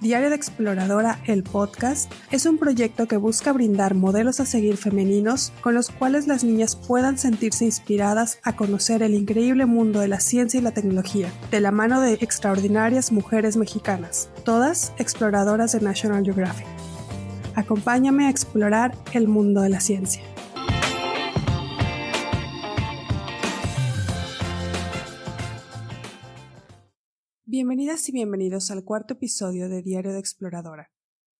Diario de Exploradora, el podcast, es un proyecto que busca brindar modelos a seguir femeninos con los cuales las niñas puedan sentirse inspiradas a conocer el increíble mundo de la ciencia y la tecnología, de la mano de extraordinarias mujeres mexicanas, todas exploradoras de National Geographic. Acompáñame a explorar el mundo de la ciencia. Bienvenidas y bienvenidos al cuarto episodio de Diario de Exploradora.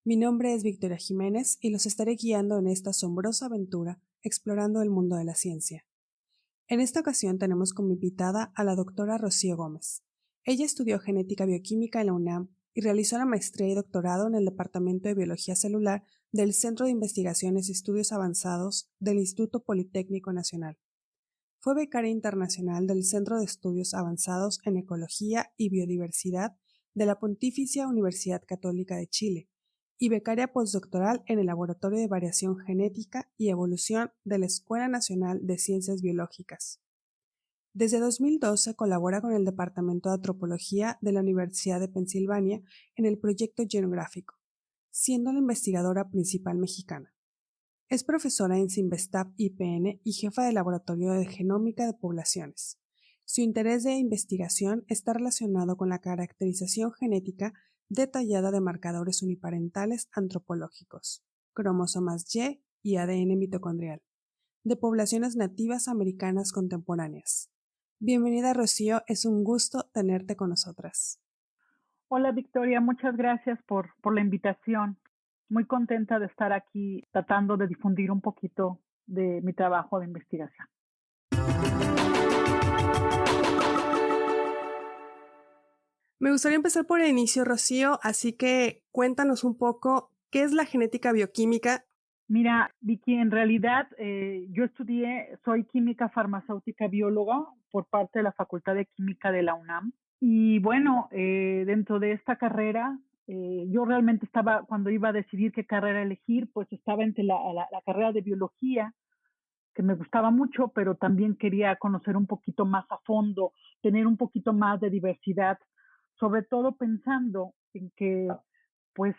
Mi nombre es Victoria Jiménez y los estaré guiando en esta asombrosa aventura explorando el mundo de la ciencia. En esta ocasión tenemos como invitada a la doctora Rocío Gómez. Ella estudió genética bioquímica en la UNAM y realizó la maestría y doctorado en el Departamento de Biología Celular del Centro de Investigaciones y Estudios Avanzados del Instituto Politécnico Nacional. Fue becaria internacional del Centro de Estudios Avanzados en Ecología y Biodiversidad de la Pontificia Universidad Católica de Chile y becaria postdoctoral en el Laboratorio de Variación Genética y Evolución de la Escuela Nacional de Ciencias Biológicas. Desde 2012 colabora con el Departamento de Antropología de la Universidad de Pensilvania en el proyecto Genográfico, siendo la investigadora principal mexicana. Es profesora en Cinvestav IPN y jefa de Laboratorio de Genómica de Poblaciones. Su interés de investigación está relacionado con la caracterización genética detallada de marcadores uniparentales antropológicos, cromosomas Y ADN mitocondrial, de poblaciones nativas americanas contemporáneas. Bienvenida, Rocío, es un gusto tenerte con nosotras. Hola Victoria, muchas gracias por la invitación. Muy contenta de estar aquí tratando de difundir un poquito de mi trabajo de investigación. Me gustaría empezar por el inicio, Rocío, así que cuéntanos un poco qué es la genética bioquímica. Mira, Vicky, en realidad yo soy química farmacéutica bióloga por parte de la Facultad de Química de la UNAM. Y bueno, dentro de esta carrera, yo realmente cuando iba a decidir qué carrera elegir, pues estaba entre la carrera de biología, que me gustaba mucho, pero también quería conocer un poquito más a fondo, tener un poquito más de diversidad, sobre todo pensando en que, pues,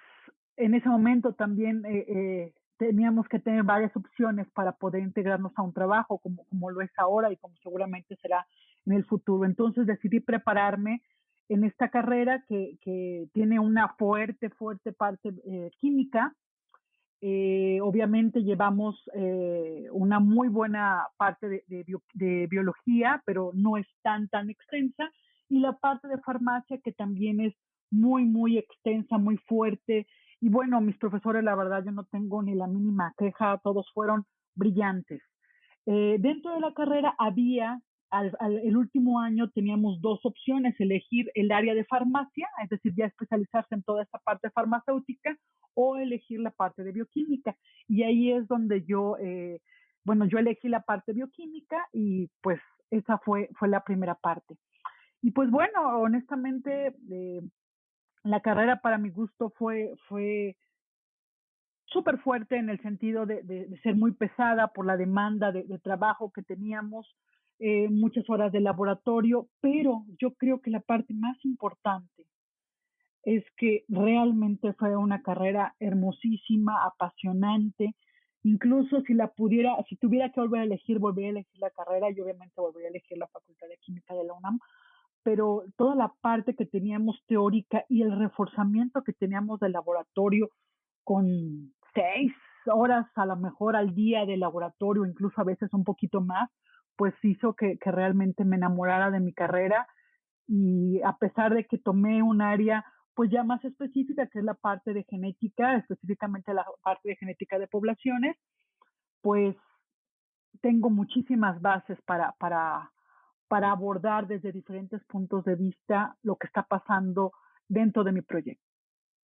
en ese momento también teníamos que tener varias opciones para poder integrarnos a un trabajo, como lo es ahora y como seguramente será en el futuro. Entonces decidí prepararme en esta carrera que tiene una fuerte parte química. Obviamente llevamos una muy buena parte de biología, pero no es tan extensa, y la parte de farmacia que también es muy extensa, muy fuerte. Y bueno, mis profesores, la verdad, yo no tengo ni la mínima queja, todos fueron brillantes. Dentro de la carrera el último año teníamos dos opciones: elegir el área de farmacia, es decir, ya especializarse en toda esta parte farmacéutica, o elegir la parte de bioquímica. Y ahí es donde yo elegí la parte bioquímica y pues esa fue la primera parte. Y pues bueno, honestamente, la carrera para mi gusto fue súper fuerte en el sentido de ser muy pesada por la demanda de trabajo que teníamos, muchas horas de laboratorio, pero yo creo que la parte más importante es que realmente fue una carrera hermosísima, apasionante. Incluso si tuviera que volvería a elegir la carrera, y obviamente volvería a elegir la Facultad de Química de la UNAM, pero toda la parte que teníamos teórica y el reforzamiento que teníamos del laboratorio, con 6 horas a lo mejor al día de laboratorio, incluso a veces un poquito más, pues hizo que realmente me enamorara de mi carrera. Y a pesar de que tomé un área pues ya más específica, que es la parte de genética, específicamente la parte de genética de poblaciones, pues tengo muchísimas bases para abordar desde diferentes puntos de vista lo que está pasando dentro de mi proyecto.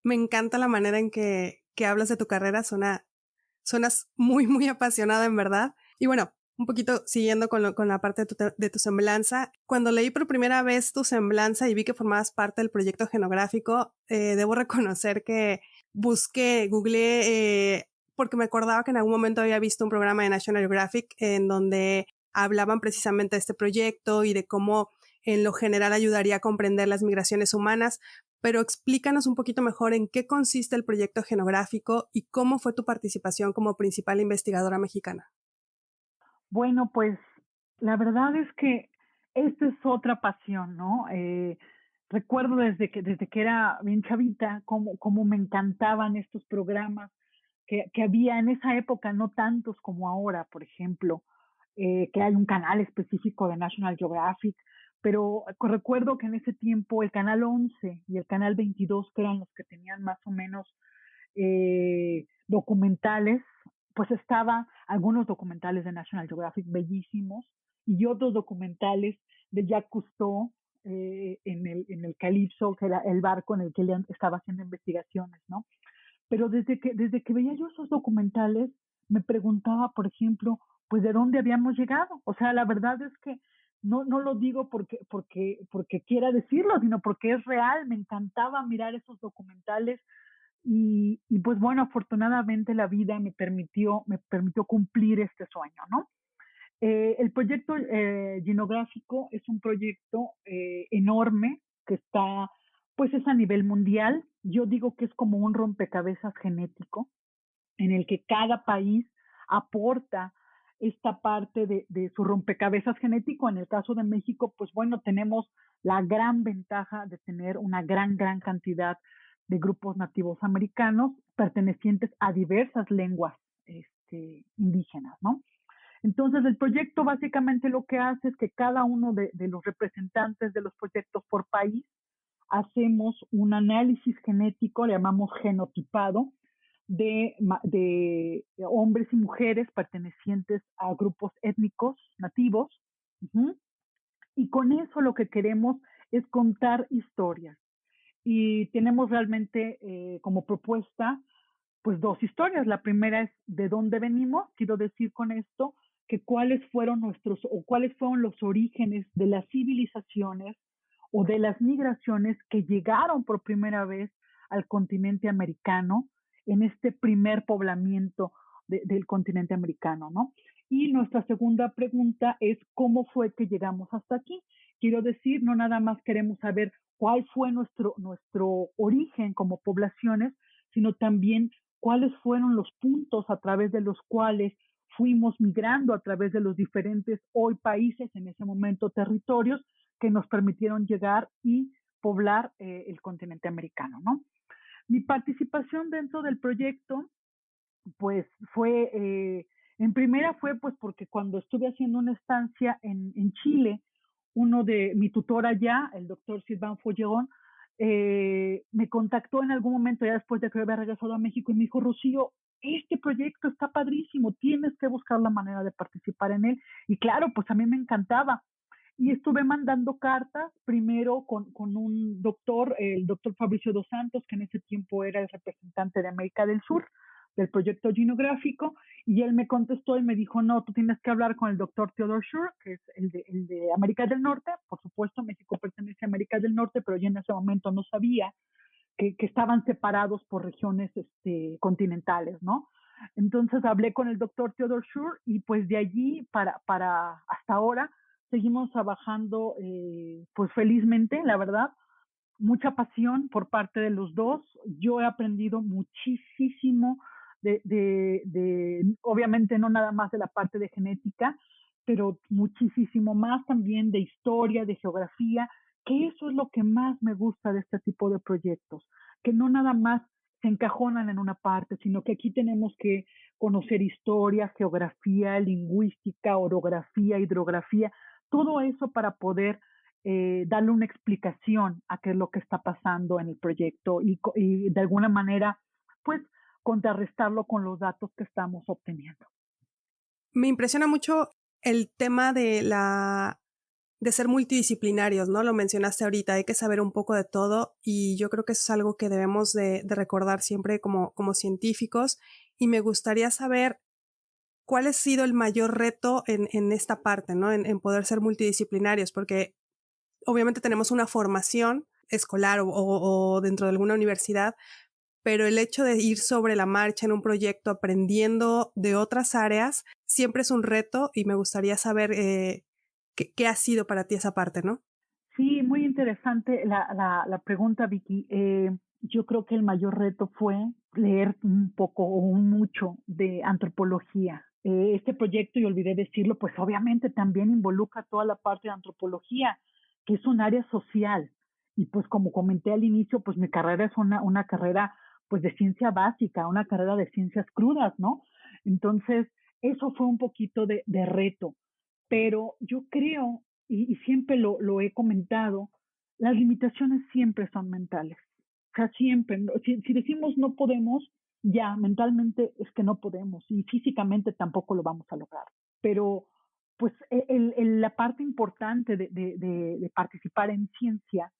Me encanta la manera en que hablas de tu carrera, suenas muy apasionada en verdad. Y bueno, un poquito siguiendo con la parte de tu semblanza, cuando leí por primera vez tu semblanza y vi que formabas parte del proyecto genográfico, debo reconocer que googleé, porque me acordaba que en algún momento había visto un programa de National Geographic en donde hablaban precisamente de este proyecto y de cómo en lo general ayudaría a comprender las migraciones humanas, pero explícanos un poquito mejor en qué consiste el proyecto genográfico y cómo fue tu participación como principal investigadora mexicana. Bueno, pues la verdad es que esta es otra pasión, ¿no? Recuerdo desde que era bien chavita, cómo me encantaban estos programas que había en esa época, no tantos como ahora, por ejemplo, que hay un canal específico de National Geographic, pero recuerdo que en ese tiempo el canal 11 y el canal 22, que eran los que tenían más o menos documentales, pues estaba algunos documentales de National Geographic bellísimos y otros documentales de Jacques Cousteau en el Calypso, que era el barco en el que él estaba haciendo investigaciones, ¿no? Pero desde que veía yo esos documentales, me preguntaba, por ejemplo, pues de dónde habíamos llegado. O sea, la verdad es que no lo digo porque quiera decirlo, sino porque es real. Me encantaba mirar esos documentales y pues bueno, afortunadamente la vida me permitió cumplir este sueño, ¿no? El proyecto genográfico es un proyecto enorme que está, pues es a nivel mundial. Yo digo que es como un rompecabezas genético en el que cada país aporta esta parte de su rompecabezas genético. En el caso de México, pues bueno, tenemos la gran ventaja de tener una gran cantidad de grupos nativos americanos pertenecientes a diversas lenguas indígenas, ¿no? Entonces, el proyecto básicamente lo que hace es que cada uno de los representantes de los proyectos por país hacemos un análisis genético, le llamamos genotipado, de hombres y mujeres pertenecientes a grupos étnicos nativos. Uh-huh. Y con eso lo que queremos es contar historias. Y tenemos realmente como propuesta pues dos historias. La primera es de dónde venimos, quiero decir con esto que cuáles fueron los orígenes de las civilizaciones o de las migraciones que llegaron por primera vez al continente americano en este primer poblamiento del continente americano, ¿no? Y nuestra segunda pregunta es cómo fue que llegamos hasta aquí. Quiero decir, no nada más queremos saber cuál fue nuestro origen como poblaciones, sino también cuáles fueron los puntos a través de los cuales fuimos migrando a través de los diferentes hoy países, en ese momento territorios, que nos permitieron llegar y poblar el continente americano, ¿no? Mi participación dentro del proyecto, pues fue, en primera fue pues porque cuando estuve haciendo una estancia en Chile, uno de mi tutor allá, el doctor Sylvain Folleron, me contactó en algún momento ya después de que había regresado a México y me dijo, Rocío, este proyecto está padrísimo, tienes que buscar la manera de participar en él. Y claro, pues a mí me encantaba. Y estuve mandando cartas, primero con un doctor, el doctor Fabricio Dos Santos, que en ese tiempo era el representante de América del Sur, del proyecto genográfico, y él me contestó y me dijo, no, tú tienes que hablar con el doctor Theodore Schur, que es el de América del Norte. Por supuesto, México pertenece a América del Norte, pero yo en ese momento no sabía que estaban separados por regiones continentales, ¿no? Entonces hablé con el doctor Theodore Schur y pues de allí para hasta ahora seguimos trabajando pues felizmente, la verdad, mucha pasión por parte de los dos. Yo he aprendido muchísimo obviamente no nada más de la parte de genética, pero muchísimo más también de historia, de geografía, que eso es lo que más me gusta de este tipo de proyectos, que no nada más se encajonan en una parte, sino que aquí tenemos que conocer historia, geografía, lingüística, orografía, hidrografía, todo eso para poder darle una explicación a qué es lo que está pasando en el proyecto y de alguna manera, pues, contrarrestarlo con los datos que estamos obteniendo. Me impresiona mucho el tema de ser multidisciplinarios, ¿no? Lo mencionaste ahorita, hay que saber un poco de todo y yo creo que eso es algo que debemos de recordar siempre como científicos y me gustaría saber cuál ha sido el mayor reto en esta parte, ¿no? En poder ser multidisciplinarios, porque obviamente tenemos una formación escolar o dentro de alguna universidad, pero el hecho de ir sobre la marcha en un proyecto aprendiendo de otras áreas siempre es un reto y me gustaría saber qué ha sido para ti esa parte, ¿no? Sí, muy interesante la pregunta, Vicky. Yo creo que el mayor reto fue leer un poco o un mucho de antropología. Este proyecto, y olvidé decirlo, pues obviamente también involucra toda la parte de antropología, que es un área social. Y pues como comenté al inicio, pues mi carrera es una carrera pues de ciencia básica, una carrera de ciencias crudas, ¿no? Entonces, eso fue un poquito de reto. Pero yo creo y siempre lo he comentado, las limitaciones siempre son mentales. O sea, siempre. Si decimos no podemos, ya mentalmente es que no podemos y físicamente tampoco lo vamos a lograr. Pero pues la parte importante de participar en ciencia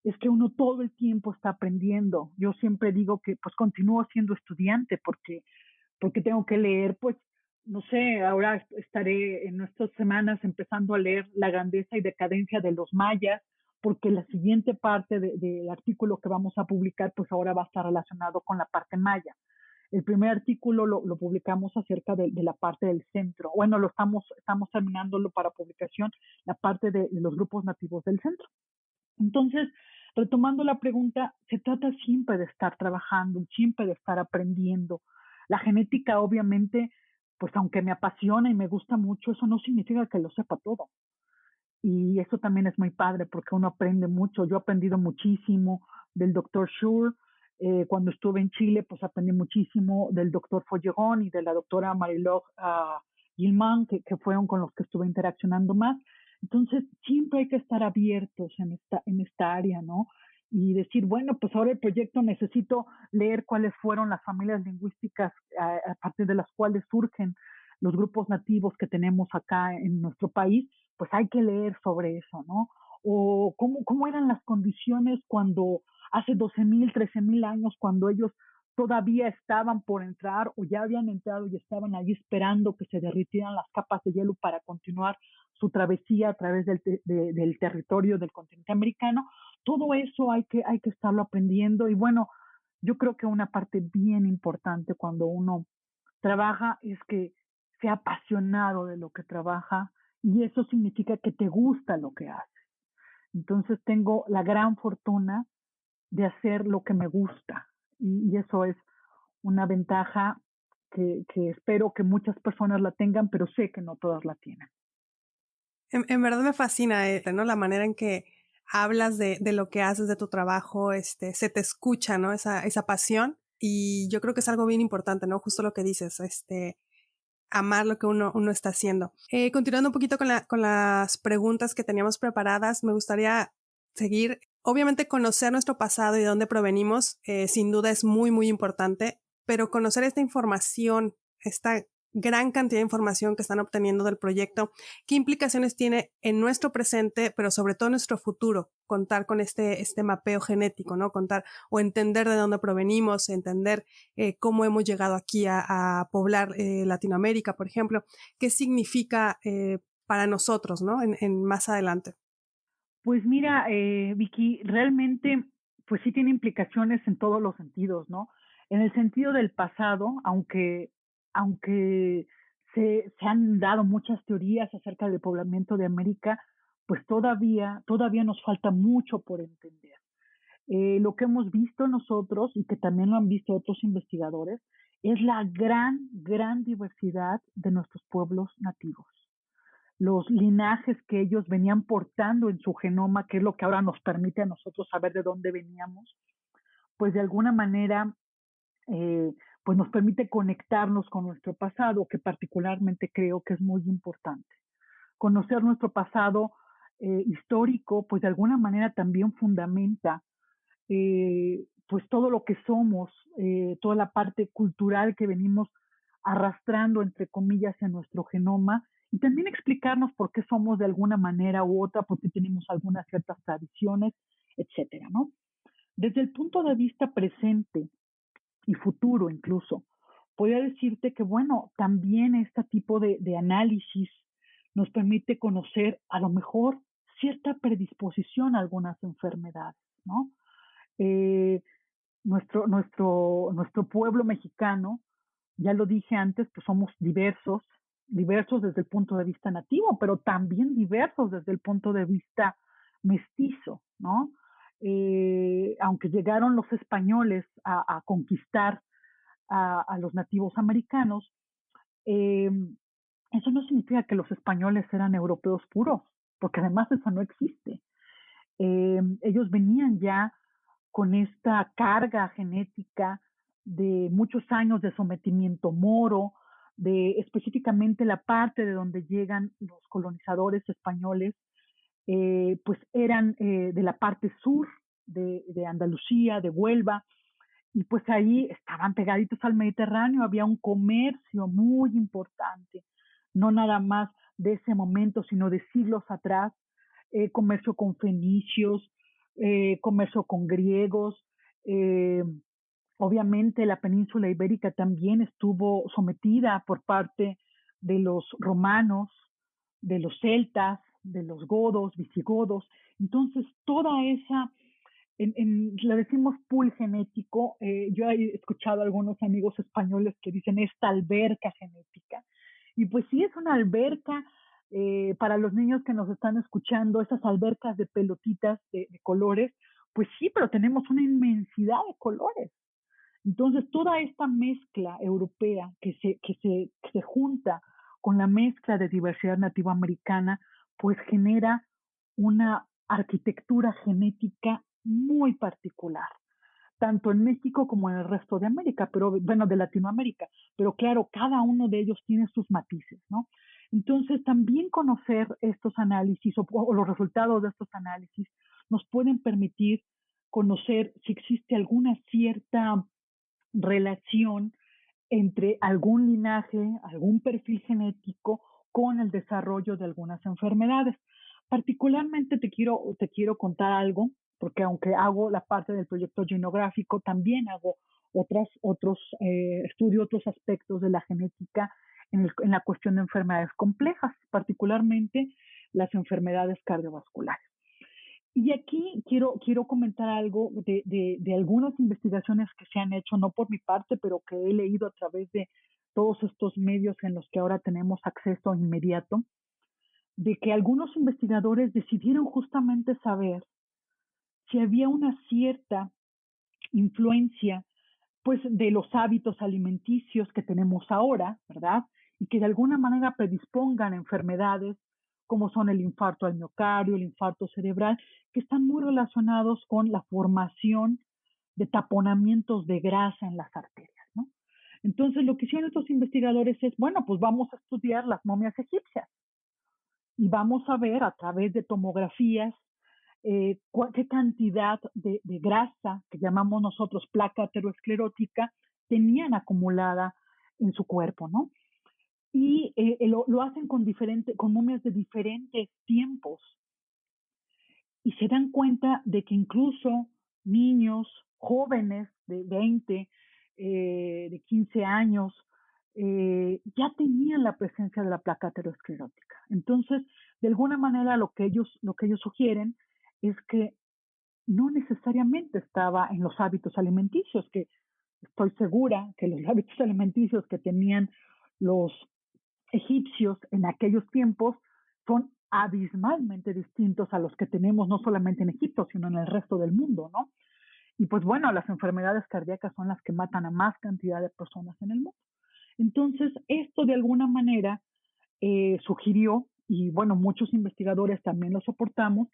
es que uno todo el tiempo está aprendiendo. Yo siempre digo que pues continúo siendo estudiante porque tengo que leer, pues, no sé, ahora estaré en estas semanas empezando a leer La grandeza y decadencia de los mayas, porque la siguiente parte del artículo que vamos a publicar, pues ahora va a estar relacionado con la parte maya. El primer artículo lo publicamos acerca de la parte del centro. Bueno, estamos terminándolo para publicación, la parte de los grupos nativos del centro. Entonces, retomando la pregunta, se trata siempre de estar trabajando, siempre de estar aprendiendo. La genética, obviamente, pues aunque me apasiona y me gusta mucho, eso no significa que lo sepa todo. Y eso también es muy padre porque uno aprende mucho. Yo he aprendido muchísimo del doctor Schur. Cuando estuve en Chile, pues aprendí muchísimo del doctor Follegón y de la doctora Mariló Gilman, que fueron con los que estuve interaccionando más. Entonces, siempre hay que estar abiertos en esta área, ¿no? Y decir, bueno, pues ahora el proyecto necesito leer cuáles fueron las familias lingüísticas a partir de las cuales surgen los grupos nativos que tenemos acá en nuestro país, pues hay que leer sobre eso, ¿no? O cómo eran las condiciones cuando hace 12,000, 13,000 años, cuando ellos todavía estaban por entrar o ya habían entrado y estaban allí esperando que se derritieran las capas de hielo para continuar su travesía a través del territorio del continente americano. Todo eso hay que estarlo aprendiendo y bueno, yo creo que una parte bien importante cuando uno trabaja es que sea apasionado de lo que trabaja y eso significa que te gusta lo que haces. Entonces tengo la gran fortuna de hacer lo que me gusta y eso es una ventaja que espero que muchas personas la tengan, pero sé que no todas la tienen. En verdad me fascina, ¿no? La manera en que hablas de lo que haces, de tu trabajo, se te escucha, ¿no? Esa pasión. Y yo creo que es algo bien importante, ¿no? Justo lo que dices, amar lo que uno está haciendo. Continuando un poquito con las preguntas que teníamos preparadas, me gustaría seguir. Obviamente conocer nuestro pasado y de dónde provenimos, sin duda es muy, muy importante, pero conocer esta información, esta gran cantidad de información que están obteniendo del proyecto, qué implicaciones tiene en nuestro presente, pero sobre todo en nuestro futuro, contar con este mapeo genético, ¿no? Contar o entender de dónde provenimos, entender cómo hemos llegado aquí a poblar Latinoamérica, por ejemplo, qué significa para nosotros, ¿no? En más adelante. Pues mira, Vicky, realmente, pues sí tiene implicaciones en todos los sentidos, ¿no? En el sentido del pasado, aunque se han dado muchas teorías acerca del poblamiento de América, pues todavía nos falta mucho por entender. Lo que hemos visto nosotros y que también lo han visto otros investigadores es la gran diversidad de nuestros pueblos nativos, los linajes que ellos venían portando en su genoma, que es lo que ahora nos permite a nosotros saber de dónde veníamos, pues de alguna manera eh, pues nos permite conectarnos con nuestro pasado, que particularmente creo que es muy importante. Conocer nuestro pasado histórico, pues de alguna manera también fundamenta pues todo lo que somos, toda la parte cultural que venimos arrastrando, entre comillas, en nuestro genoma, y también explicarnos por qué somos de alguna manera u otra, por qué tenemos algunas ciertas tradiciones, etcétera, ¿no? Desde el punto de vista presente y futuro incluso, podría decirte que, bueno, también este tipo de análisis nos permite conocer a lo mejor cierta predisposición a algunas enfermedades, ¿no? Eh, nuestro pueblo mexicano, ya lo dije antes, pues somos diversos desde el punto de vista nativo, pero también diversos desde el punto de vista mestizo, ¿no? Aunque llegaron los españoles a conquistar a los nativos americanos, eh, eso no significa que los españoles eran europeos puros, porque además eso no existe. Ellos venían ya con esta carga genética de muchos años de sometimiento moro, de específicamente la parte de donde llegan los colonizadores españoles, pues eran de la parte sur de Andalucía, de Huelva, y pues ahí estaban pegaditos al Mediterráneo, había un comercio muy importante, no nada más de ese momento, sino de siglos atrás, comercio con fenicios, comercio con griegos, eh, obviamente la península ibérica también estuvo sometida por parte de los romanos, de los celtas, de los godos, visigodos. Entonces, toda esa, le decimos pool genético, yo he escuchado a algunos amigos españoles que dicen esta alberca genética. Y pues sí, es una alberca para los niños que nos están escuchando, esas albercas de pelotitas de colores, pues sí, pero tenemos una inmensidad de colores. Entonces, toda esta mezcla europea que se junta con la mezcla de diversidad nativa americana, pues genera una arquitectura genética muy particular, tanto en México como en el resto de América, pero bueno, de Latinoamérica, pero claro, cada uno de ellos tiene sus matices, ¿no? Entonces, también conocer estos análisis o los resultados de estos análisis nos pueden permitir conocer si existe alguna cierta relación entre algún linaje, algún perfil genético con el desarrollo de algunas enfermedades. Particularmente te quiero contar algo, porque aunque hago la parte del proyecto genográfico, también hago estudio otros aspectos de la genética en la cuestión de enfermedades complejas, particularmente las enfermedades cardiovasculares. Y aquí quiero comentar algo de algunas investigaciones que se han hecho, no por mi parte, pero que he leído a través de todos estos medios en los que ahora tenemos acceso inmediato, de que algunos investigadores decidieron justamente saber si había una cierta influencia pues de los hábitos alimenticios que tenemos ahora, ¿verdad? Y que de alguna manera predispongan a enfermedades como son el infarto al miocardio, el infarto cerebral, que están muy relacionados con la formación de taponamientos de grasa en las arterias, ¿no? Entonces, lo que hicieron estos investigadores es, bueno, pues vamos a estudiar las momias egipcias y vamos a ver a través de tomografías qué cantidad de grasa, que llamamos nosotros placa aterosclerótica, tenían acumulada en su cuerpo, ¿no? Y lo hacen con momias de diferentes tiempos y se dan cuenta de que incluso niños, jóvenes de 20, de 15 años, ya tenían la presencia de la placa aterosclerótica. Entonces, de alguna manera lo que ellos sugieren es que no necesariamente estaba en los hábitos alimenticios, que estoy segura que los hábitos alimenticios que tenían los egipcios en aquellos tiempos son abismalmente distintos a los que tenemos no solamente en Egipto, sino en el resto del mundo, ¿no? Y pues bueno, las enfermedades cardíacas son las que matan a más cantidad de personas en el mundo. Entonces, esto de alguna manera sugirió, y bueno, muchos investigadores también lo soportamos,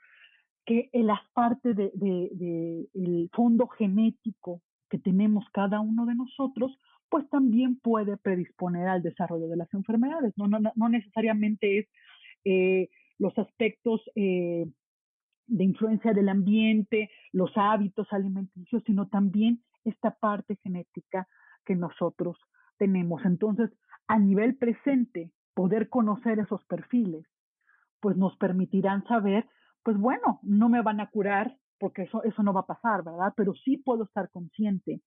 que las partes el fondo genético que tenemos cada uno de nosotros, pues también puede predisponer al desarrollo de las enfermedades. No necesariamente es los aspectos de influencia del ambiente, los hábitos alimenticios, sino también esta parte genética que nosotros tenemos. Entonces, a nivel presente, poder conocer esos perfiles pues nos permitirán saber, pues bueno, no me van a curar porque eso no va a pasar, ¿verdad? Pero sí puedo estar consciente,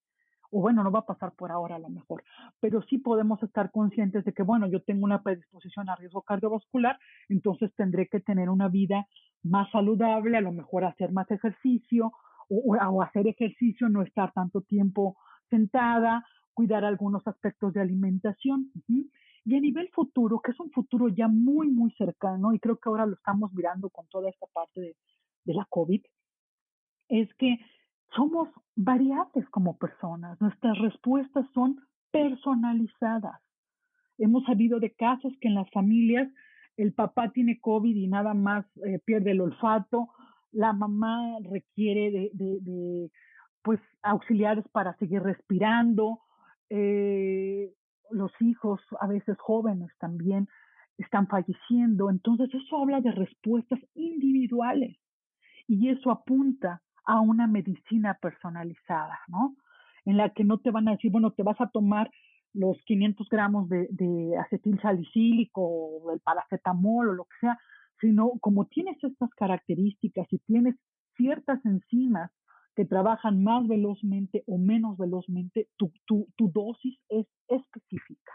o bueno, no va a pasar por ahora a lo mejor, pero sí podemos estar conscientes de que, bueno, yo tengo una predisposición a riesgo cardiovascular, entonces tendré que tener una vida más saludable, a lo mejor hacer más ejercicio, o hacer ejercicio, no estar tanto tiempo sentada, cuidar algunos aspectos de alimentación. Y a nivel futuro, que es un futuro ya muy, muy cercano, y creo que ahora lo estamos mirando con toda esta parte de la COVID, es que somos variables como personas, nuestras respuestas son personalizadas. Hemos sabido de casos que en las familias el papá tiene COVID y nada más pierde el olfato, la mamá requiere pues auxiliares para seguir respirando, eh, los hijos a veces jóvenes también están falleciendo, entonces eso habla de respuestas individuales y eso apunta a una medicina personalizada, ¿no? En la que no te van a decir, bueno, te vas a tomar los 500 gramos de acetil salicílico o el paracetamol o lo que sea, sino como tienes estas características y tienes ciertas enzimas que trabajan más velozmente o menos velozmente, tu dosis es específica.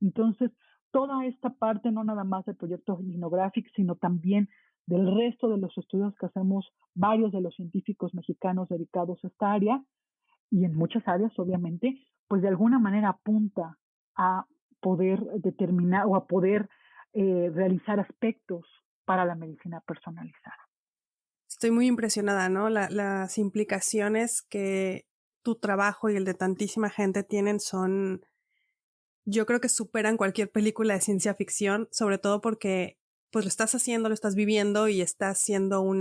Entonces, toda esta parte, no nada más del proyecto Linographic, sino también del resto de los estudios que hacemos varios de los científicos mexicanos dedicados a esta área y en muchas áreas, obviamente, pues de alguna manera apunta a poder determinar o a poder realizar aspectos para la medicina personalizada. Estoy muy impresionada, ¿no? Las implicaciones que tu trabajo y el de tantísima gente tienen son, yo creo que superan cualquier película de ciencia ficción, sobre todo porque pues lo estás haciendo, lo estás viviendo y estás haciendo un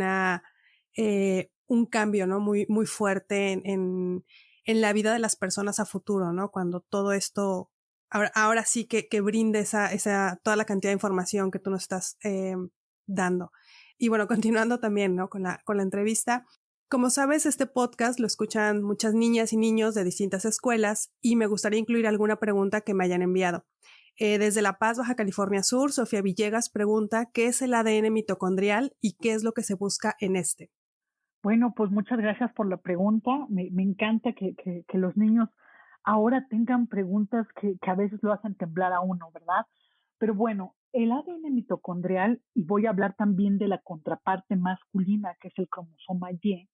cambio, ¿no? Muy, muy fuerte en la vida de las personas a futuro, ¿no? Cuando todo esto, ahora sí que brinde toda la cantidad de información que tú nos estás dando. Y bueno, continuando también, ¿no? Con la entrevista. Como sabes, este podcast lo escuchan muchas niñas y niños de distintas escuelas y me gustaría incluir alguna pregunta que me hayan enviado. Desde La Paz, Baja California Sur, Sofía Villegas pregunta ¿qué es el ADN mitocondrial y qué es lo que se busca en este? Bueno, pues muchas gracias por la pregunta. Me encanta que los niños ahora tengan preguntas que a veces lo hacen temblar a uno, ¿verdad? Pero bueno, el ADN mitocondrial, y voy a hablar también de la contraparte masculina, que es el cromosoma Y,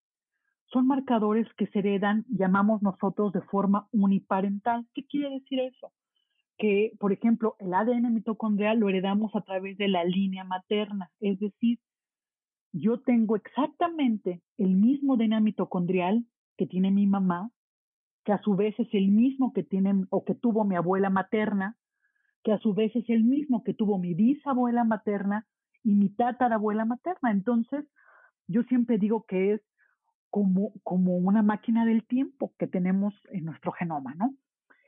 son marcadores que se heredan, llamamos nosotros, de forma uniparental. ¿Qué quiere decir eso? Que, por ejemplo, el ADN mitocondrial lo heredamos a través de la línea materna, es decir, yo tengo exactamente el mismo DNA mitocondrial que tiene mi mamá, que a su vez es el mismo que tiene o que tuvo mi abuela materna, que a su vez es el mismo que tuvo mi bisabuela materna y mi tatarabuela materna. Entonces, yo siempre digo que es como una máquina del tiempo que tenemos en nuestro genoma, ¿no?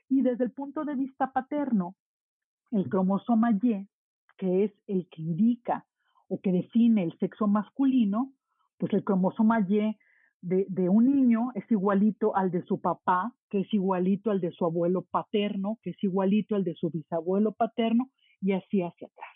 Y desde el punto de vista paterno, el cromosoma Y, que es el que indica o que define el sexo masculino, pues el cromosoma Y de un niño es igualito al de su papá, que es igualito al de su abuelo paterno, que es igualito al de su bisabuelo paterno, y así hacia atrás.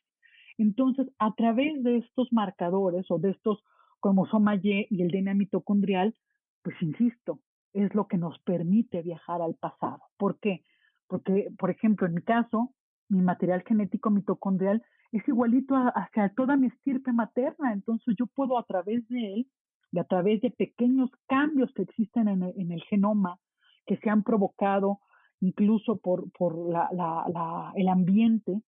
Entonces, a través de estos marcadores o de estos cromosoma Y el DNA mitocondrial, pues insisto, es lo que nos permite viajar al pasado. ¿Por qué? Porque, por ejemplo, en mi caso, mi material genético mitocondrial es igualito hacia toda mi estirpe materna, entonces yo puedo a través de él y a través de pequeños cambios que existen en el genoma, que se han provocado incluso por el ambiente,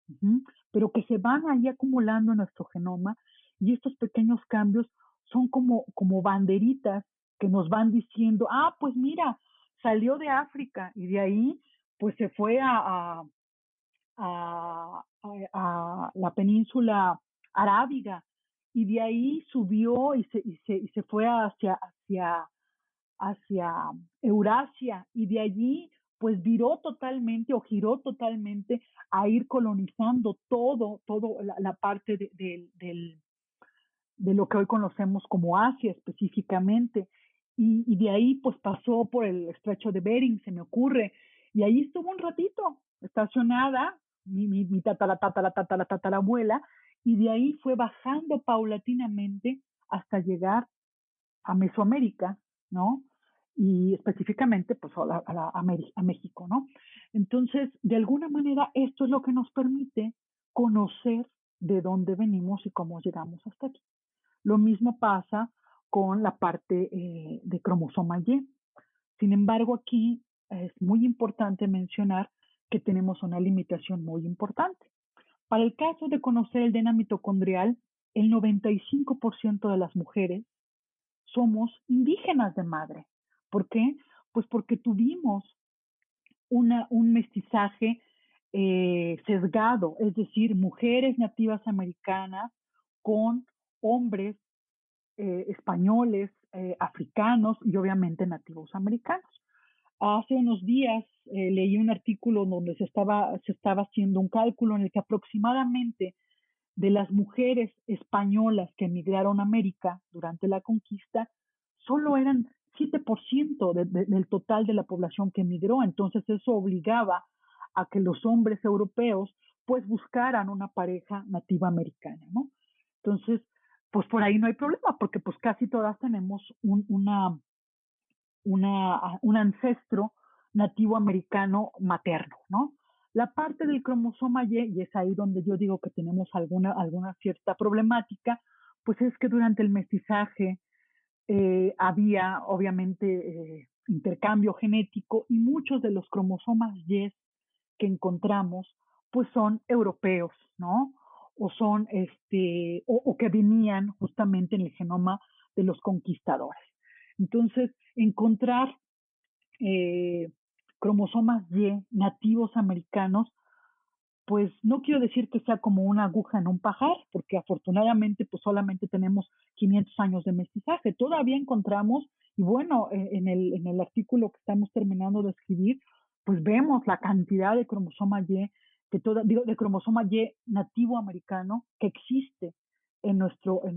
pero que se van ahí acumulando en nuestro genoma y estos pequeños cambios son como banderitas que nos van diciendo, ah, pues mira, salió de África y de ahí pues se fue a la península arábiga y de ahí subió y se fue hacia Eurasia y de allí pues viró totalmente o giró totalmente a ir colonizando todo la parte de lo que hoy conocemos como Asia específicamente. Y de ahí pues pasó por el estrecho de Bering, se me ocurre, y ahí estuvo un ratito estacionada mi tatarabuela, y de ahí fue bajando paulatinamente hasta llegar a Mesoamérica, ¿no? Y específicamente pues a México, ¿no? Entonces, de alguna manera, esto es lo que nos permite conocer de dónde venimos y cómo llegamos hasta aquí. Lo mismo pasa con la parte de cromosoma Y. Sin embargo, aquí es muy importante mencionar que tenemos una limitación muy importante. Para el caso de conocer el DNA mitocondrial, el 95% de las mujeres somos indígenas de madre. ¿Por qué? Pues porque tuvimos un mestizaje sesgado, es decir, mujeres nativas americanas con hombres españoles, africanos y obviamente nativos americanos. Hace unos días leí un artículo donde se estaba haciendo un cálculo en el que aproximadamente de las mujeres españolas que emigraron a América durante la conquista, solo eran 7% del total de la población que emigró. Entonces eso obligaba a que los hombres europeos pues buscaran una pareja nativa americana, ¿no? Entonces, pues por ahí no hay problema, porque pues casi todas tenemos un ancestro nativo americano materno, ¿no? La parte del cromosoma Y es ahí donde yo digo que tenemos alguna cierta problemática, pues es que durante el mestizaje había obviamente intercambio genético y muchos de los cromosomas Y que encontramos pues son europeos, ¿no? O son o que venían justamente en el genoma de los conquistadores. Entonces, encontrar eh, cromosomas Y nativos americanos, pues no quiero decir que sea como una aguja en un pajar, porque afortunadamente pues solamente tenemos 500 años de mestizaje. Todavía encontramos, y bueno, en el artículo que estamos terminando de escribir, pues vemos la cantidad de cromosoma Y, de cromosoma Y nativo americano que existe en en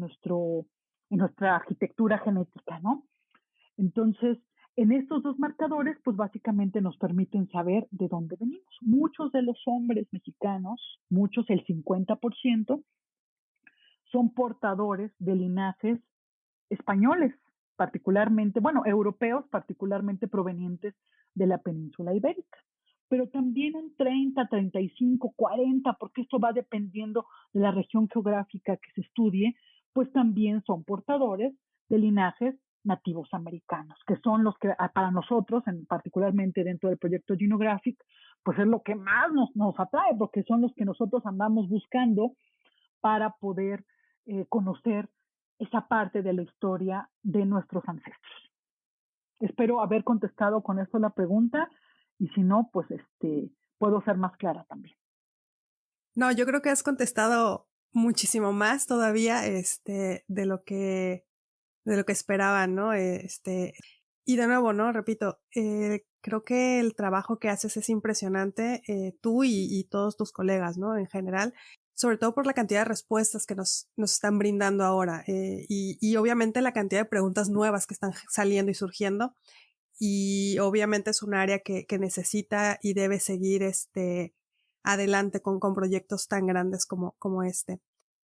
nuestra arquitectura genética, ¿no? Entonces, en estos dos marcadores, pues básicamente nos permiten saber de dónde venimos. Muchos de los hombres mexicanos, muchos, el 50%, son portadores de linajes españoles, particularmente, bueno, europeos, particularmente provenientes de la península ibérica. Pero también un 30, 35, 40, porque esto va dependiendo de la región geográfica que se estudie, pues también son portadores de linajes nativos americanos, que son los que para nosotros, particularmente dentro del proyecto Genographic, pues es lo que más nos atrae, porque son los que nosotros andamos buscando para poder conocer esa parte de la historia de nuestros ancestros. Espero haber contestado con esto la pregunta y si no, pues puedo ser más clara también. No, yo creo que has contestado muchísimo más todavía, de lo que esperaban, ¿no? Y de nuevo, ¿no? Repito, creo que el trabajo que haces es impresionante, tú y todos tus colegas, ¿no? En general, sobre todo por la cantidad de respuestas que nos están brindando ahora, y obviamente la cantidad de preguntas nuevas que están saliendo y surgiendo, y obviamente es un área que necesita y debe seguir adelante con proyectos tan grandes como este.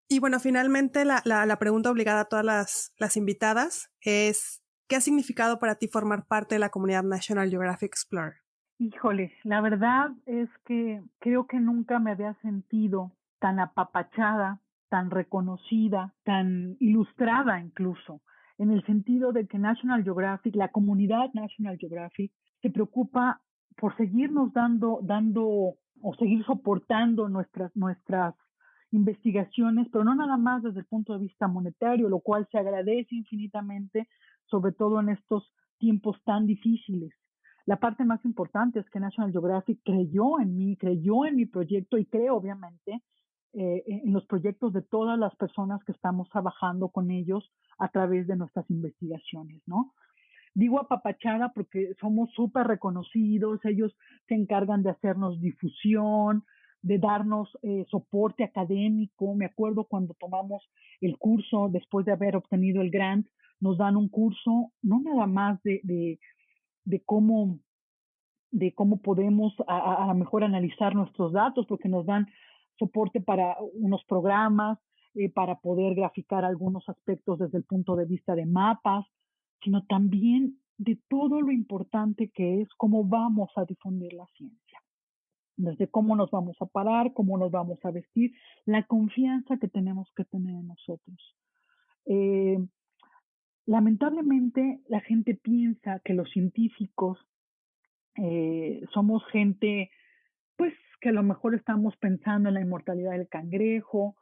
Y bueno, finalmente la pregunta obligada a todas las invitadas es, ¿qué ha significado para ti formar parte de la comunidad National Geographic Explorer? Híjole, la verdad es que creo que nunca me había sentido tan apapachada, tan reconocida, tan ilustrada incluso, en el sentido de que National Geographic, la comunidad National Geographic, se preocupa por seguirnos dando o seguir soportando nuestras investigaciones, pero no nada más desde el punto de vista monetario, lo cual se agradece infinitamente, sobre todo en estos tiempos tan difíciles. La parte más importante es que National Geographic creyó en mí, creyó en mi proyecto y cree obviamente en los proyectos de todas las personas que estamos trabajando con ellos a través de nuestras investigaciones, ¿no? Digo apapachada porque somos súper reconocidos, ellos se encargan de hacernos difusión, de darnos soporte académico. Me acuerdo cuando tomamos el curso, después de haber obtenido el grant, nos dan un curso, no nada más de cómo podemos a lo mejor analizar nuestros datos, porque nos dan soporte para unos programas, para poder graficar algunos aspectos desde el punto de vista de mapas, sino también de todo lo importante que es cómo vamos a difundir la ciencia, desde cómo nos vamos a parar, cómo nos vamos a vestir, la confianza que tenemos que tener en nosotros. Eh, Lamentablemente la gente piensa que los científicos somos gente, pues, que a lo mejor estamos pensando en la inmortalidad del cangrejo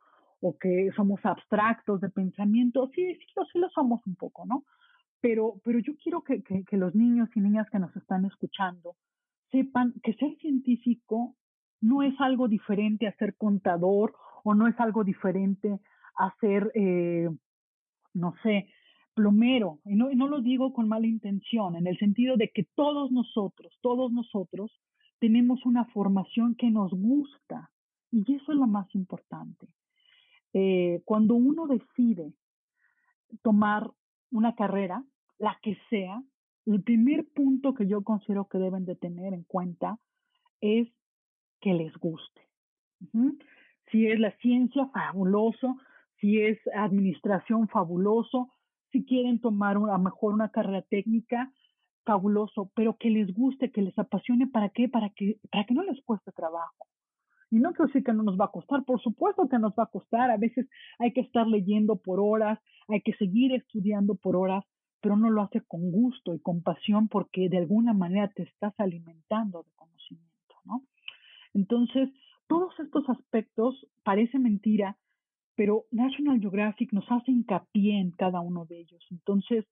o que somos abstractos de pensamiento. Sí, sí lo somos un poco, ¿no? Pero yo quiero que los niños y niñas que nos están escuchando sepan que ser científico no es algo diferente a ser contador o no es algo diferente a ser, no sé, plomero. Y no lo digo con mala intención, en el sentido de que todos nosotros tenemos una formación que nos gusta. Y eso es lo más importante. Cuando uno decide tomar una carrera, la que sea, el primer punto que yo considero que deben de tener en cuenta es que les guste. Uh-huh. Si es la ciencia, fabuloso. Si es administración, fabuloso. Si quieren tomar a lo mejor una carrera técnica, fabuloso, pero que les guste, que les apasione. ¿Para qué? Para que no les cueste trabajo. Y no quiero decir que no nos va a costar, por supuesto que nos va a costar, a veces hay que estar leyendo por horas, hay que seguir estudiando por horas, pero uno lo hace con gusto y con pasión porque de alguna manera te estás alimentando de conocimiento, ¿no? Entonces, todos estos aspectos parece mentira, pero National Geographic nos hace hincapié en cada uno de ellos. Entonces,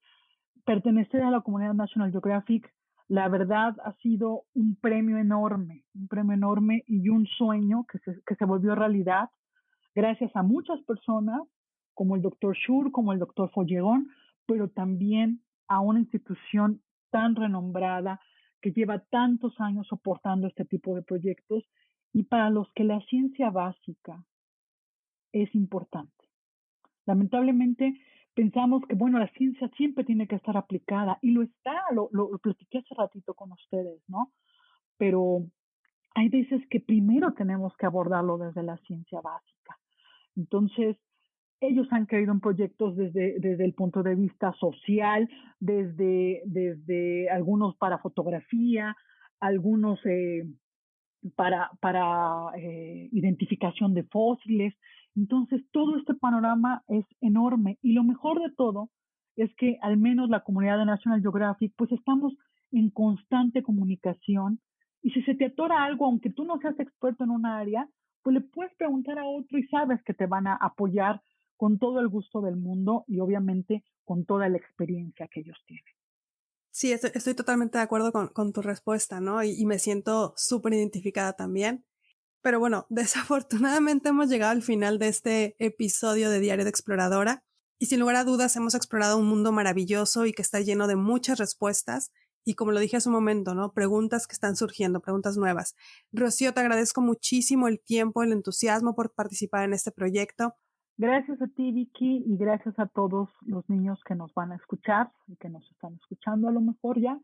pertenecer a la comunidad National Geographic, la verdad ha sido un premio enorme y un sueño que se volvió realidad gracias a muchas personas, como el doctor Schur, como el doctor Follegón, pero también a una institución tan renombrada que lleva tantos años soportando este tipo de proyectos y para los que la ciencia básica es importante. Lamentablemente pensamos que, bueno, la ciencia siempre tiene que estar aplicada y lo está, lo platiqué hace ratito con ustedes, ¿no? Pero hay veces que primero tenemos que abordarlo desde la ciencia básica. Entonces, ellos han creído en proyectos desde el punto de vista social, desde algunos para fotografía, algunos para identificación de fósiles. Entonces, todo este panorama es enorme y lo mejor de todo es que al menos la comunidad de National Geographic, pues estamos en constante comunicación y si se te atora algo, aunque tú no seas experto en un área, pues le puedes preguntar a otro y sabes que te van a apoyar con todo el gusto del mundo y obviamente con toda la experiencia que ellos tienen. Sí, estoy totalmente de acuerdo con tu respuesta, ¿no? Y me siento súper identificada también. Pero bueno, desafortunadamente hemos llegado al final de este episodio de Diario de Exploradora y sin lugar a dudas hemos explorado un mundo maravilloso y que está lleno de muchas respuestas y como lo dije hace un momento, ¿no? Preguntas que están surgiendo, preguntas nuevas. Rocío, te agradezco muchísimo el tiempo, el entusiasmo por participar en este proyecto. Gracias a ti, Vicky, y gracias a todos los niños que nos van a escuchar y que nos están escuchando a lo mejor ya.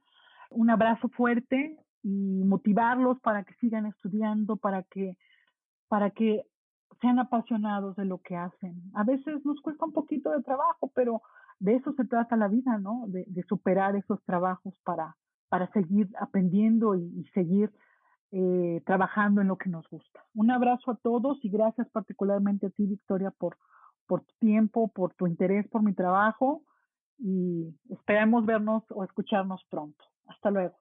Un abrazo fuerte y motivarlos para que sigan estudiando, para que sean apasionados de lo que hacen. A veces nos cuesta un poquito de trabajo, pero de eso se trata la vida, ¿no? De superar esos trabajos para seguir aprendiendo y seguir trabajando en lo que nos gusta. Un abrazo a todos y gracias particularmente a ti, Victoria, por tu tiempo, por tu interés por mi trabajo y esperamos vernos o escucharnos pronto. Hasta luego.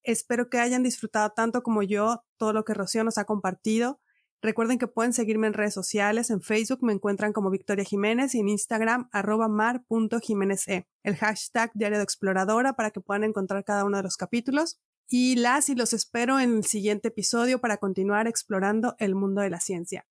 Espero que hayan disfrutado tanto como yo todo lo que Rocío nos ha compartido. Recuerden que pueden seguirme en redes sociales, en Facebook me encuentran como Victoria Jiménez y en Instagram @mar.jimeneze. El hashtag Diario de Exploradora para que puedan encontrar cada uno de los capítulos. Y los espero en el siguiente episodio para continuar explorando el mundo de la ciencia.